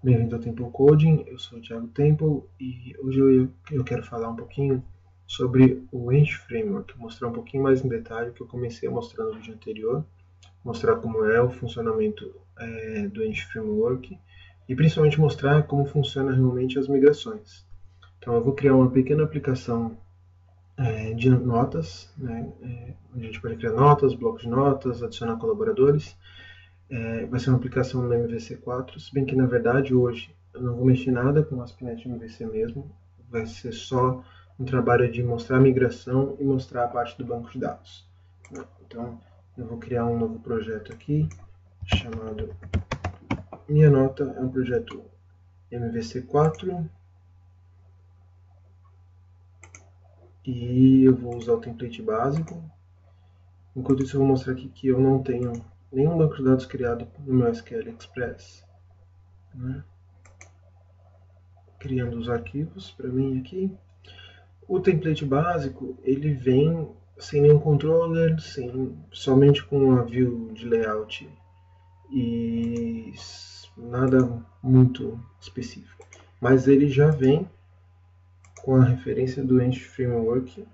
Bem-vindo ao Temple Coding, eu sou o Thiago Temple e hoje eu quero falar um pouquinho sobre o Eng Framework, mostrar um pouquinho mais em detalhe o que eu comecei a mostrar no vídeo anterior, mostrar como é o funcionamento do Eng Framework e principalmente mostrar como funciona realmente as migrações. Então eu vou criar uma pequena aplicação de notas, né, onde a gente pode criar notas, blocos de notas, adicionar colaboradores. Vai ser uma aplicação no MVC4, se bem que na verdade hoje eu não vou mexer nada com o ASP.NET MVC mesmo, vai ser só um trabalho de mostrar a migração e mostrar a parte do banco de dados. Então eu vou criar um novo projeto aqui, chamado Minha Nota, é um projeto MVC4, e eu vou usar o template básico. Enquanto isso eu vou mostrar aqui que eu não tenho nenhum banco de dados criado no meu SQL Express, né? Criando os arquivos para mim aqui. O template básico ele vem sem nenhum controller, somente com uma view de layout e nada muito específico. Mas ele já vem com a referência do Eng Framework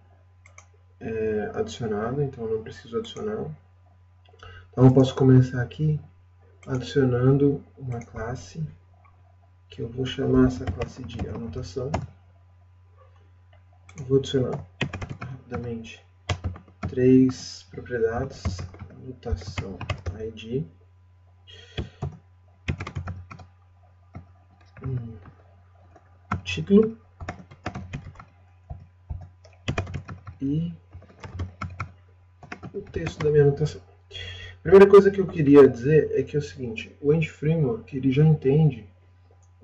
adicionada, então eu não preciso adicionar. Então eu posso começar aqui adicionando uma classe que eu vou chamar essa classe de anotação. Eu vou adicionar rapidamente 3 propriedades: anotação ID, título e o texto da minha anotação. A primeira coisa que eu queria dizer é que é o seguinte: o Eng Framework ele já entende,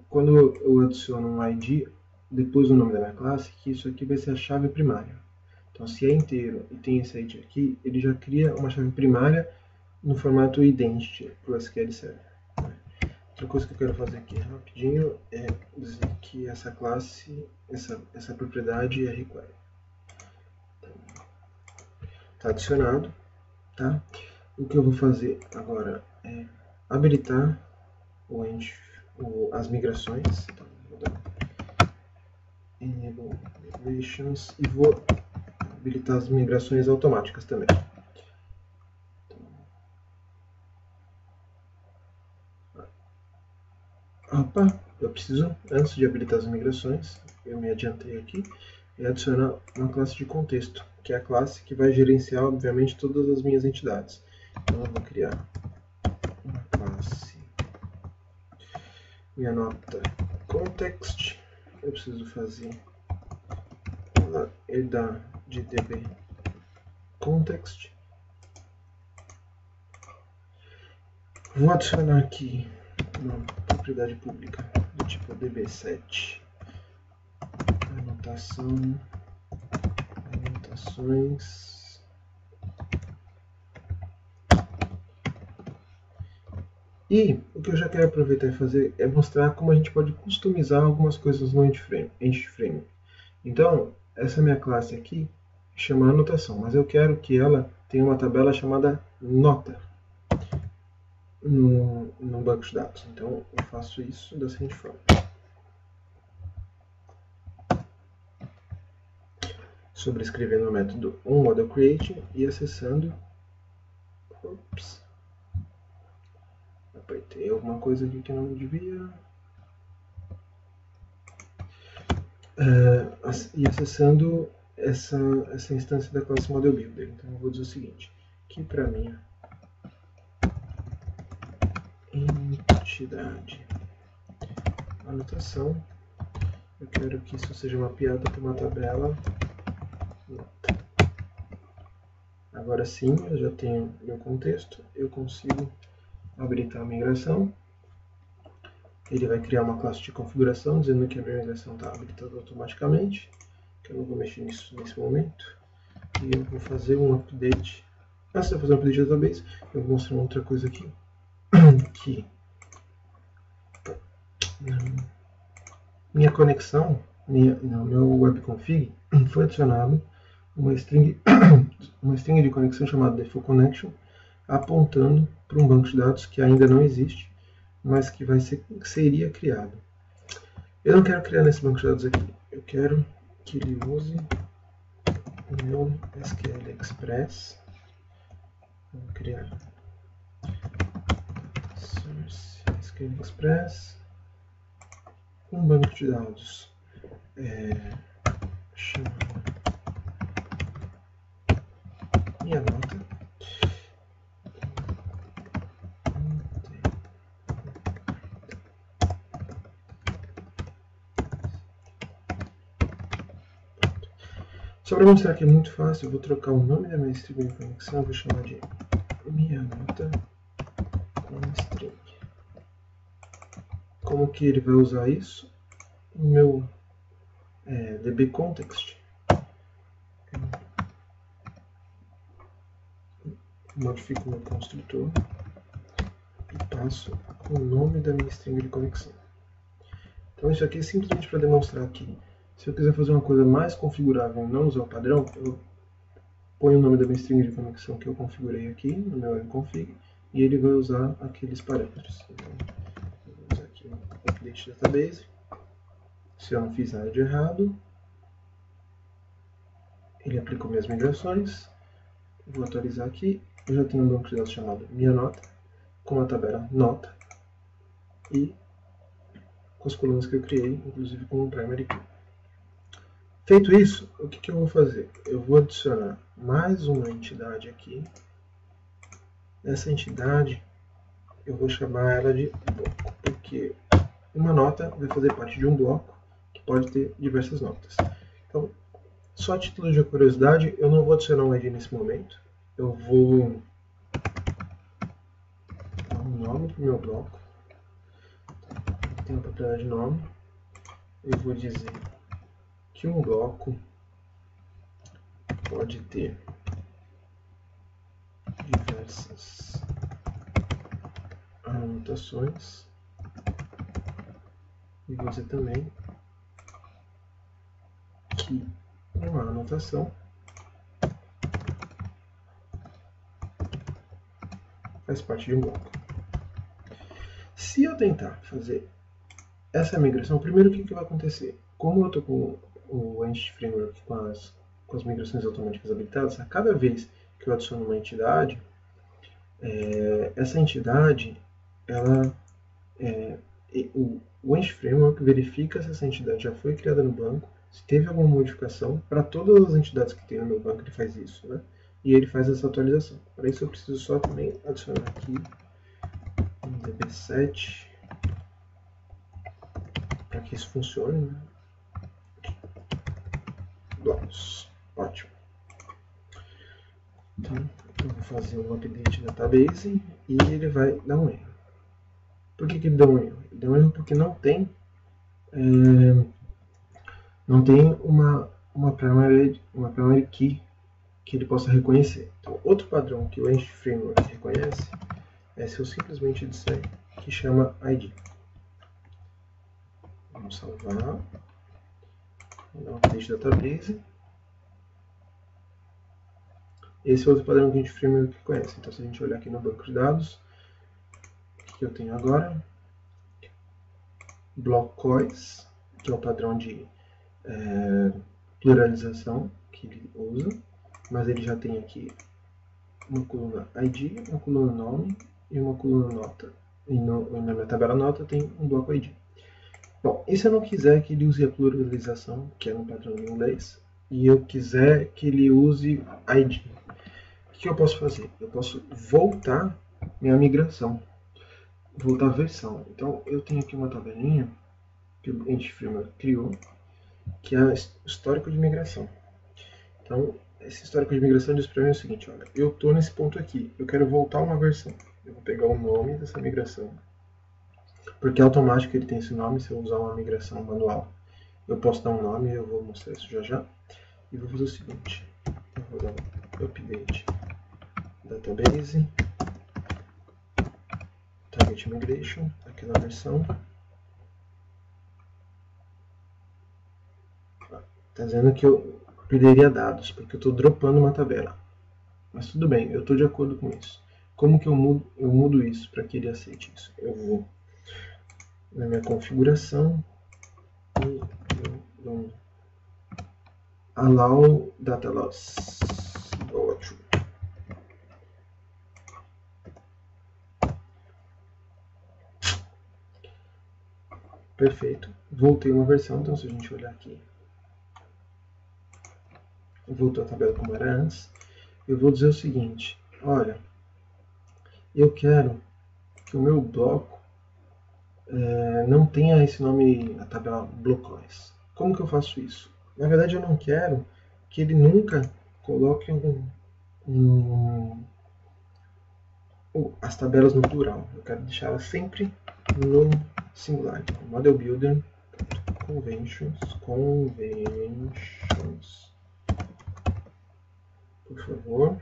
quando eu adiciono um ID depois do nome da minha classe, que isso aqui vai ser a chave primária. Então, se é inteiro e tem esse ID aqui, ele já cria uma chave primária no formato identity para o SQL Server. Outra coisa que eu quero fazer aqui rapidinho é dizer que essa classe, essa propriedade é require. Está adicionado, tá? O que eu vou fazer agora é habilitar as migrações. Então, vou dar enable migrations e vou habilitar as migrações automáticas também. Opa, eu preciso, antes de habilitar as migrações, eu me adiantei aqui, e adicionar uma classe de contexto, que é a classe que vai gerenciar, obviamente, todas as minhas entidades. Então eu vou criar uma classe minha nota context. Eu preciso fazer ela herdar de db context. Vou adicionar aqui uma propriedade pública do tipo db7 anotações. E o que eu já quero aproveitar e fazer é mostrar como a gente pode customizar algumas coisas no Eng Framework. Então, essa minha classe aqui chama anotação, mas eu quero que ela tenha uma tabela chamada nota no banco de dados. Então, eu faço isso da seguinte forma. Sobrescrevendo o método onModelCreate e acessando. Ops. Apertei alguma coisa aqui que não devia. E acessando essa instância da classe ModelBuilder. Então eu vou dizer o seguinte, que para minha entidade anotação, eu quero que isso seja mapeado para uma tabela nota. Agora sim, eu já tenho meu contexto, eu consigo habilitar a migração. Ele vai criar uma classe de configuração, dizendo que a minha migração está habilitada automaticamente, que eu não vou mexer nisso nesse momento. E eu vou fazer um update. Antes de eu fazer um update de database, eu vou mostrar outra coisa aqui. Que minha conexão, meu webconfig, foi adicionado uma string de conexão chamada default connection, apontando para um banco de dados que ainda não existe, mas que seria criado. Eu não quero criar nesse banco de dados aqui. Eu quero que ele use o meu SQL Express. Vou criar Source SQL Express, um banco de dados chamado minha nota. Só para mostrar que é muito fácil, eu vou trocar o nome da minha string de conexão, eu vou chamar de minha nota com string. Como que ele vai usar isso? O meu DB context, modifico o meu construtor e passo o nome da minha string de conexão. Então isso aqui é simplesmente para demonstrar que se eu quiser fazer uma coisa mais configurável e não usar o padrão, eu ponho o nome da minha string de conexão que eu configurei aqui no meu config e ele vai usar aqueles parâmetros. Então, eu vou usar aqui o update database. Se eu não fiz nada de errado, ele aplicou minhas migrações. Vou atualizar aqui. Eu já tenho um banco de dados chamado minha nota, com a tabela nota e com as colunas que eu criei, inclusive com o primary key. Feito isso, o que eu vou fazer? Eu vou adicionar mais uma entidade aqui. Essa entidade, eu vou chamar ela de bloco, porque uma nota vai fazer parte de um bloco que pode ter diversas notas. Então, só a título de curiosidade, eu não vou adicionar um ID nesse momento. Eu vou dar um nome para o meu bloco. Tem uma propriedade de nome. Eu vou dizer que um bloco pode ter diversas anotações. E vou dizer também que uma anotação faz parte de um bloco. Se eu tentar fazer essa migração, primeiro o que vai acontecer? Como eu estou com o Entity Framework com as migrações automáticas habilitadas, a cada vez que eu adiciono uma entidade, essa entidade, o Entity Framework verifica se essa entidade já foi criada no banco, se teve alguma modificação. Para todas as entidades que tem no meu banco, ele faz isso, né? E ele faz essa atualização. Para isso eu preciso só também adicionar aqui um db7 para que isso funcione, né? Blocos. Ótimo. Então, eu vou fazer um update database e ele vai dar um erro. Por que ele dá um erro? Ele dá um erro porque não tem uma primary key que ele possa reconhecer. Então, outro padrão que o Entity Framework reconhece é se eu simplesmente disser que chama ID. Vamos salvar. Vou dar um update database. Esse é outro padrão que o Entity Framework reconhece. Então, se a gente olhar aqui no banco de dados, o que eu tenho agora? Block COIS, que é o padrão de pluralização que ele usa, mas ele já tem aqui uma coluna ID, uma coluna nome e uma coluna nota. E na minha tabela nota tem um bloco ID. Bom, e se eu não quiser que ele use a pluralização, que é no padrão em inglês, e eu quiser que ele use ID, o que eu posso fazer? Eu posso voltar minha migração, voltar a versão. Então, eu tenho aqui uma tabelinha que o Entity Framework criou, que é histórico de migração. Então, esse histórico de migração diz para mim o seguinte: olha, eu estou nesse ponto aqui, eu quero voltar uma versão. Eu vou pegar o nome dessa migração, porque é automático ele tem esse nome. Se eu usar uma migração manual, eu posso dar um nome, eu vou mostrar isso já. E vou fazer o seguinte: eu vou dar um update database, target migration, aquela versão. Está dizendo que eu perderia dados, porque eu estou dropando uma tabela. Mas tudo bem, eu estou de acordo com isso. Como que eu mudo isso para que ele aceite isso? Eu vou na minha configuração e eu allow data loss. Ótimo. Perfeito. Voltei uma versão, então se a gente olhar aqui, voltou a tabela como era antes. Eu vou dizer o seguinte, olha, eu quero que o meu bloco não tenha esse nome na tabela blocões. Como que eu faço isso? Na verdade, eu não quero que ele nunca coloque as tabelas no plural. Eu quero deixá-las sempre no singular. Então, Model Builder, Conventions, por favor,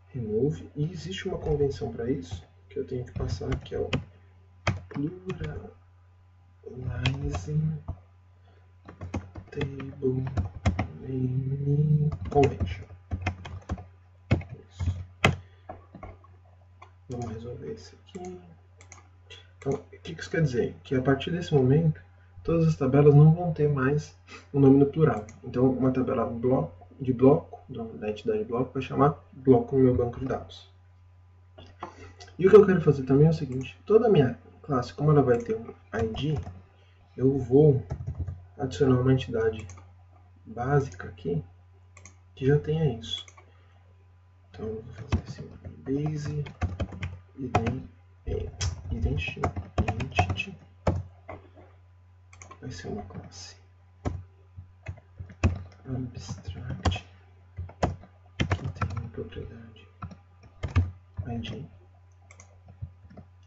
remove. E existe uma convenção para isso que eu tenho que passar, que é o Pluralizing Table Name Convention. Isso. Vamos resolver esse aqui. Então, o que isso quer dizer? Que a partir desse momento, todas as tabelas não vão ter mais o nome no plural. Então, uma tabela de bloco, da entidade bloco, vai chamar bloco no meu banco de dados. E o que eu quero fazer também é o seguinte, toda a minha classe, como ela vai ter um ID, eu vou adicionar uma entidade básica aqui, que já tenha isso. Então, eu vou fazer assim, base identity vai ser uma classe abstract que tem uma propriedade ID.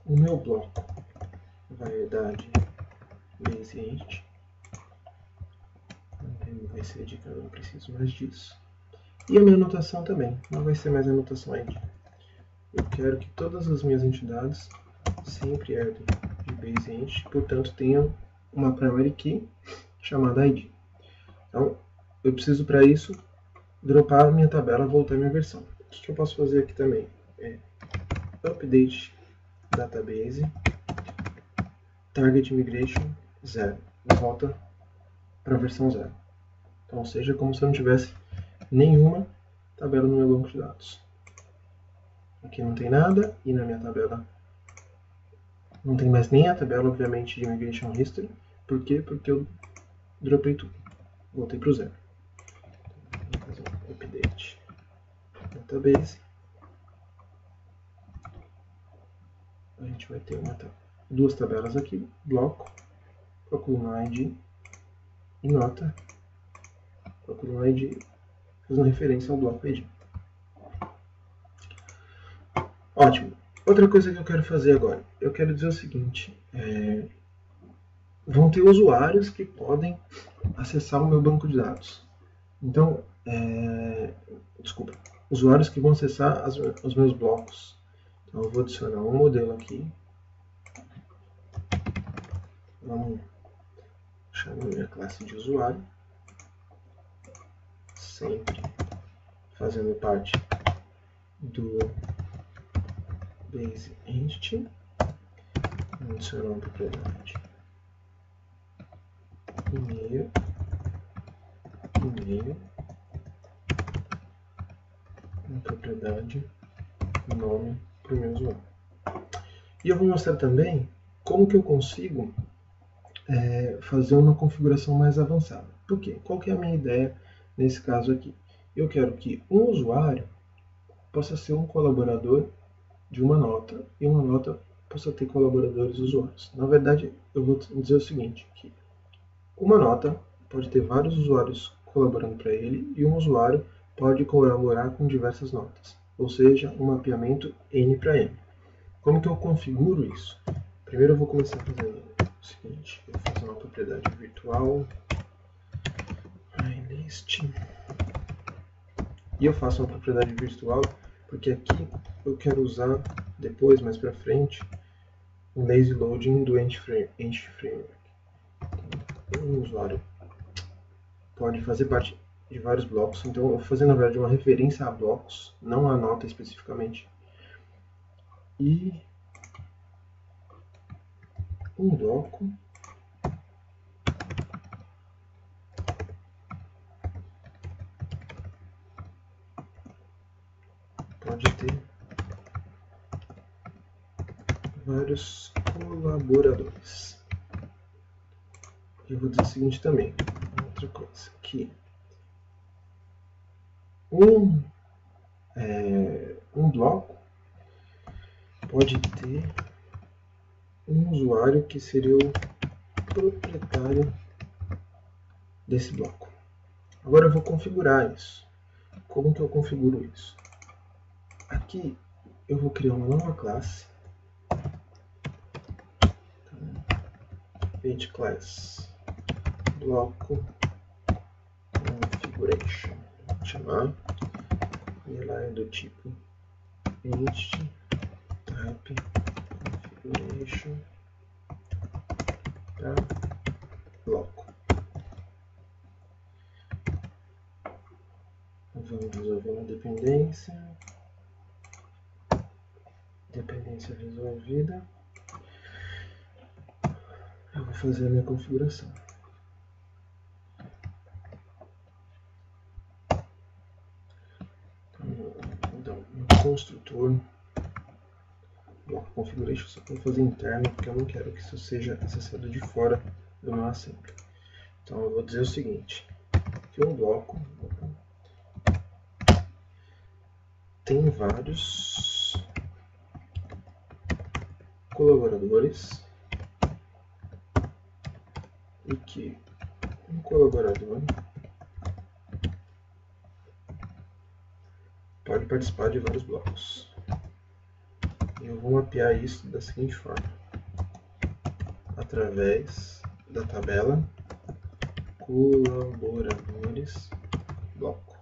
O meu bloco vai herdar de base entity. Vai ser de que eu não preciso mais disso. E a minha anotação também, não vai ser mais a anotação ID. Eu quero que todas as minhas entidades sempre herdem de base entity, portanto tenham uma primary key chamada ID. Então, eu preciso para isso dropar a minha tabela, voltar a minha versão. O que eu posso fazer aqui também? É update database target migration 0. Volta para a versão 0. Então, ou seja, como se eu não tivesse nenhuma tabela no meu banco de dados. Aqui não tem nada, e na minha tabela não tem mais nem a tabela, obviamente, de Migration History. Por quê? Porque eu dropei tudo. Voltei para o 0. Vou fazer um update database. A gente vai ter duas tabelas aqui, bloco, procuro no ID e nota, procuro no ID, fazendo referência ao bloco ID. Ótimo. Outra coisa que eu quero fazer agora, eu quero dizer o seguinte, vão ter usuários que podem acessar o meu banco de dados. Então, usuários que vão acessar os meus blocos. Então, eu vou adicionar um modelo aqui. Vamos chamar minha classe de usuário. Sempre fazendo parte do base entity. Vamos adicionar uma propriedade e-mail, uma propriedade nome para o meu usuário. E eu vou mostrar também como que eu consigo fazer uma configuração mais avançada. Por quê? Qual que é a minha ideia nesse caso aqui? Eu quero que um usuário possa ser um colaborador de uma nota e uma nota possa ter colaboradores usuários. Na verdade, eu vou dizer o seguinte, que uma nota pode ter vários usuários colaborando para ele e um usuário pode colaborar com diversas notas, ou seja, um mapeamento N para N. Como que eu configuro isso? Primeiro eu vou começar fazendo o seguinte, eu vou fazer uma propriedade virtual list e eu faço uma propriedade virtual porque aqui eu quero usar depois, mais para frente, um lazy loading do Entity Framework. Um usuário pode fazer parte de vários blocos, então eu vou fazer na verdade uma referência a blocos, não a nota especificamente. E um bloco pode ter vários colaboradores. Eu vou dizer o seguinte também, outra coisa, que um bloco pode ter um usuário que seria o proprietário desse bloco. Agora eu vou configurar isso. Como que eu configuro isso? Aqui eu vou criar uma nova classe, page class bloco configuration, vou chamar, e ela é do tipo int type configuration para bloco. Vamos resolver uma dependência resolvida. Eu vou fazer a minha configuração. Então, no construtor bloco configuration só para fazer interno, porque eu não quero que isso seja acessado de fora do meu assembly. Então eu vou dizer o seguinte, que um bloco tem vários colaboradores e que um colaborador pode participar de vários blocos. Eu vou mapear isso da seguinte forma, através da tabela colaboradores bloco.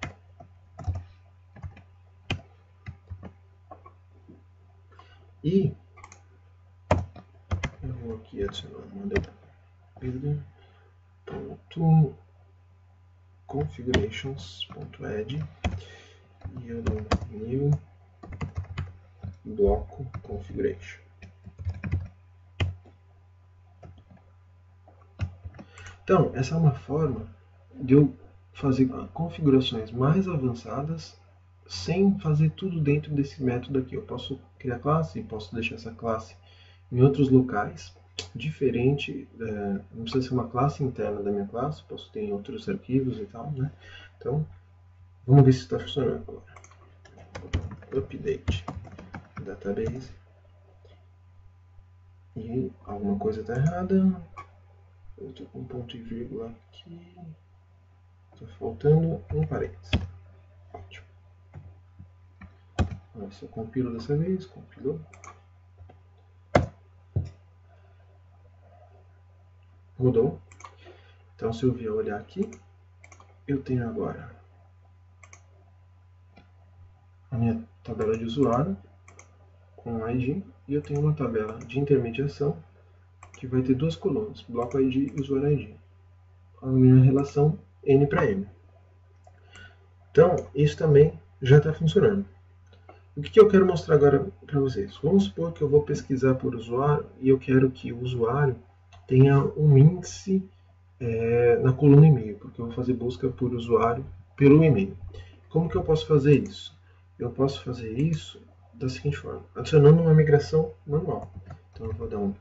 E eu vou aqui adicionar uma builder.configurations.add e eu dou new bloco configuration. Então, essa é uma forma de eu fazer configurações mais avançadas sem fazer tudo dentro desse método aqui. Eu posso criar classe e posso deixar essa classe em outros locais, diferente, não precisa ser uma classe interna da minha classe, posso ter em outros arquivos e tal, né? Então, vamos ver se está funcionando agora. Update database. E alguma coisa está errada. Eu estou com um ponto e vírgula aqui. Está faltando um parênteses. Ótimo. Agora, se eu compilo dessa vez, compilou. Mudou. Então, se eu vier olhar aqui, eu tenho agora a minha tabela de usuário com ID e eu tenho uma tabela de intermediação que vai ter duas colunas, bloco ID e usuário ID. A minha relação N para M. Então, isso também já está funcionando. O que eu quero mostrar agora para vocês? Vamos supor que eu vou pesquisar por usuário e eu quero que o usuário tenha um índice na coluna e-mail, porque eu vou fazer busca por usuário pelo e-mail. Como que eu posso fazer isso? Eu posso fazer isso da seguinte forma, adicionando uma migração manual. Então eu vou dar um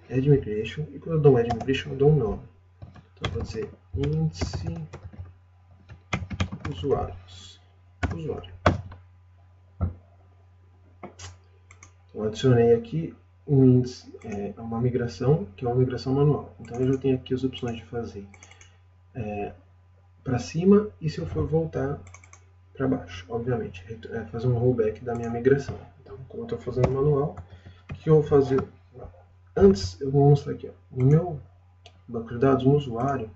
add migration, e quando eu dou um add migration, eu dou um nome. Então eu vou dizer índice usuários. Usuário. Então adicionei aqui um índice, uma migração, que é uma migração manual. Então eu já tenho aqui as opções de fazer para cima e se eu for voltar para baixo, obviamente, fazer um rollback da minha migração. Então, como eu estou fazendo manual, o que eu vou fazer? Antes, eu vou mostrar aqui, ó, no meu banco de dados, no usuário,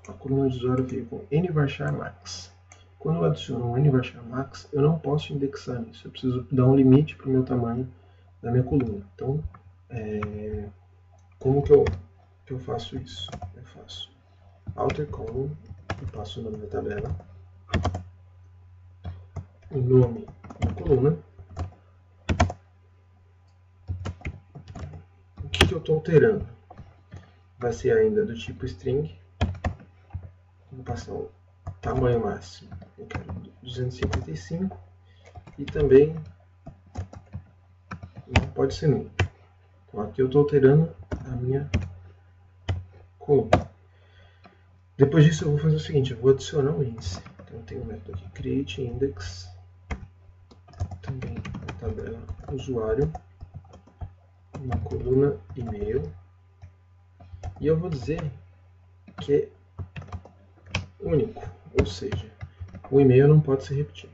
a coluna de usuário veio com nvarchar max. Quando eu adiciono um nvarchar max, eu não posso indexar nisso, eu preciso dar um limite para o meu tamanho da minha coluna. Então, como que eu faço isso? Eu faço alter column, eu passo o nome da tabela, o nome da coluna, estou alterando vai ser ainda do tipo string. Vou passar o tamanho máximo, eu quero 255, e também não pode ser nulo. Então aqui eu estou alterando a minha coluna. Depois disso eu vou fazer o seguinte, eu vou adicionar um índice. Então eu tenho um método aqui, createIndex, também a tabela usuário, uma coluna e-mail, e eu vou dizer que é único, ou seja, o e-mail não pode ser repetido.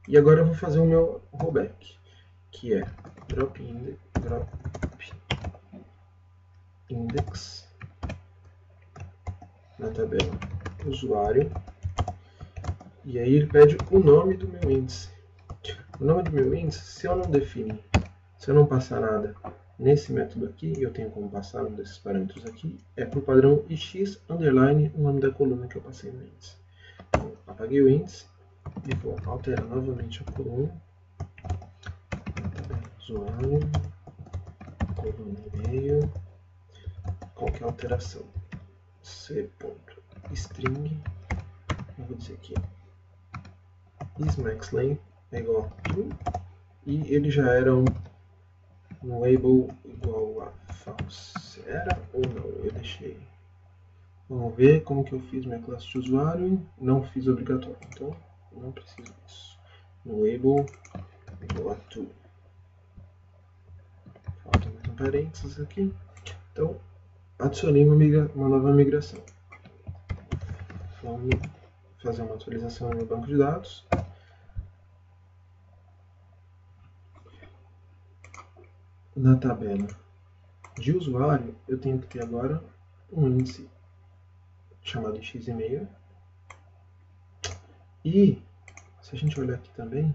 E agora eu vou fazer o meu rollback, que é drop index na tabela usuário, e aí ele pede o nome do meu índice. O nome do meu índice, se eu não definir, se eu não passar nada nesse método aqui, eu tenho como passar um desses parâmetros aqui, é por padrão ix underline o nome da coluna que eu passei no índice. Então, apaguei o índice e vou alterar novamente a coluna, na tabela usuário, coluna e-mail, qualquer alteração, c.string, eu vou dizer aqui, isMaxLength é igual a true, e ele já era um label igual a false. Era ou não? Eu deixei. Vamos ver como que eu fiz minha classe de usuário. Não fiz obrigatório, então não preciso disso. Label igual a true. Falta mais um parênteses aqui. Então, adicionei uma nova migração. Vamos fazer uma atualização no meu banco de dados. Na tabela de usuário, eu tenho que ter agora um índice chamado x-e-mail. E, se a gente olhar aqui também,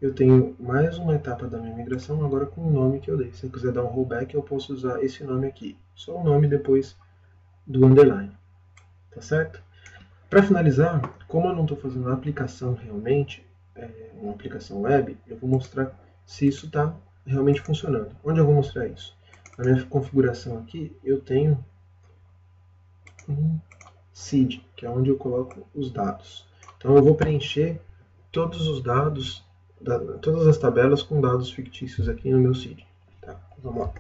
eu tenho mais uma etapa da minha migração agora com o nome que eu dei. Se eu quiser dar um rollback, eu posso usar esse nome aqui. Só o nome depois do underline. Tá certo? Para finalizar, como eu não estou fazendo uma aplicação realmente, uma aplicação web, eu vou mostrar se isso está realmente funcionando. Onde eu vou mostrar isso? Na minha configuração aqui, eu tenho um seed, que é onde eu coloco os dados. Então eu vou preencher todos os dados, todas as tabelas com dados fictícios aqui no meu seed. Tá? Vamos lá.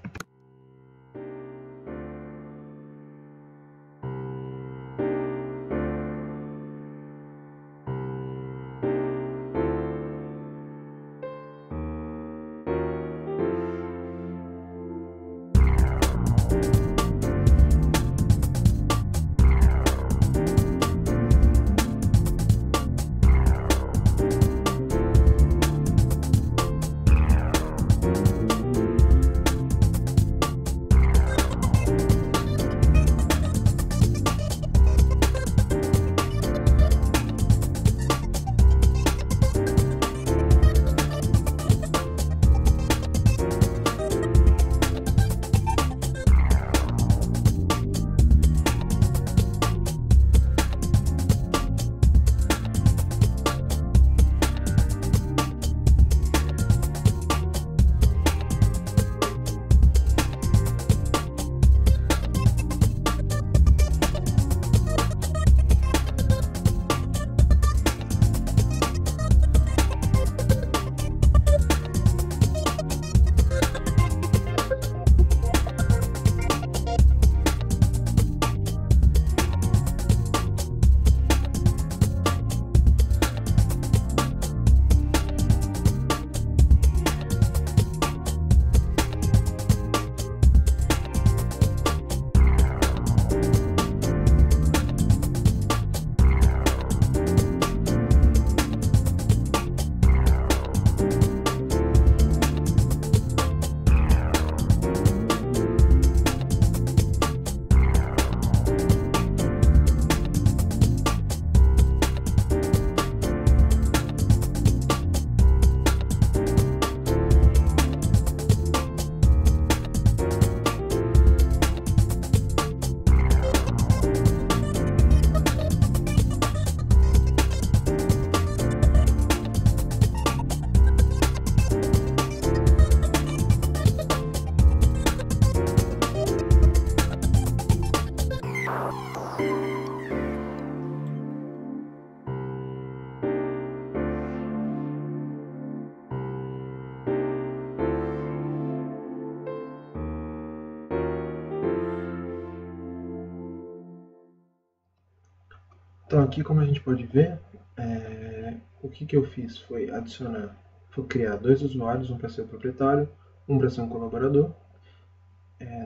Então aqui, como a gente pode ver, o que eu fiz foi criar dois usuários, um para ser o proprietário, um para ser um colaborador.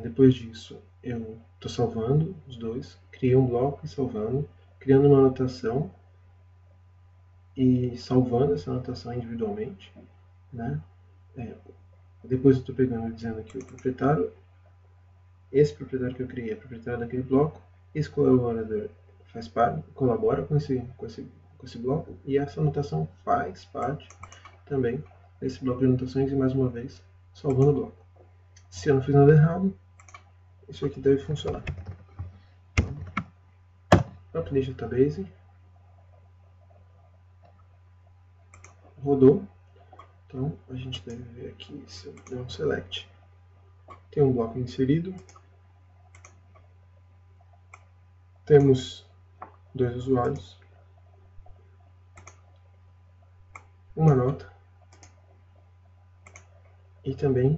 Depois disso, eu estou salvando os dois, criei um bloco e salvando, criando uma anotação e salvando essa anotação individualmente, né? Depois eu estou pegando e dizendo que o proprietário, esse proprietário que eu criei é proprietário daquele bloco, esse colaborador faz parte, colabora com esse bloco e essa anotação faz parte também desse bloco de anotações e mais uma vez salvando o bloco. Se eu não fiz nada errado, isso aqui deve funcionar. Update database, rodou. Então a gente deve ver aqui se eu der um select. Tem um bloco inserido. Temos dois usuários, uma nota e também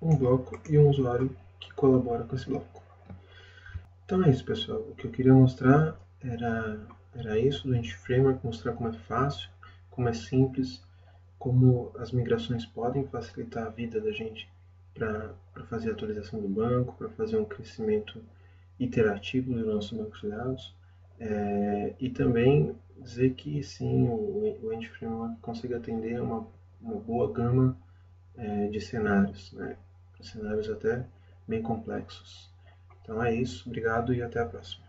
um bloco e um usuário que colabora com esse bloco. Então é isso, pessoal. O que eu queria mostrar era isso do Entity Framework, mostrar como é fácil, como é simples, como as migrações podem facilitar a vida da gente para fazer a atualização do banco, para fazer um crescimento iterativo do nosso banco de dados. E também dizer que sim, o Entity Framework consegue atender uma boa gama de cenários, né? Cenários até bem complexos. Então é isso, obrigado e até a próxima.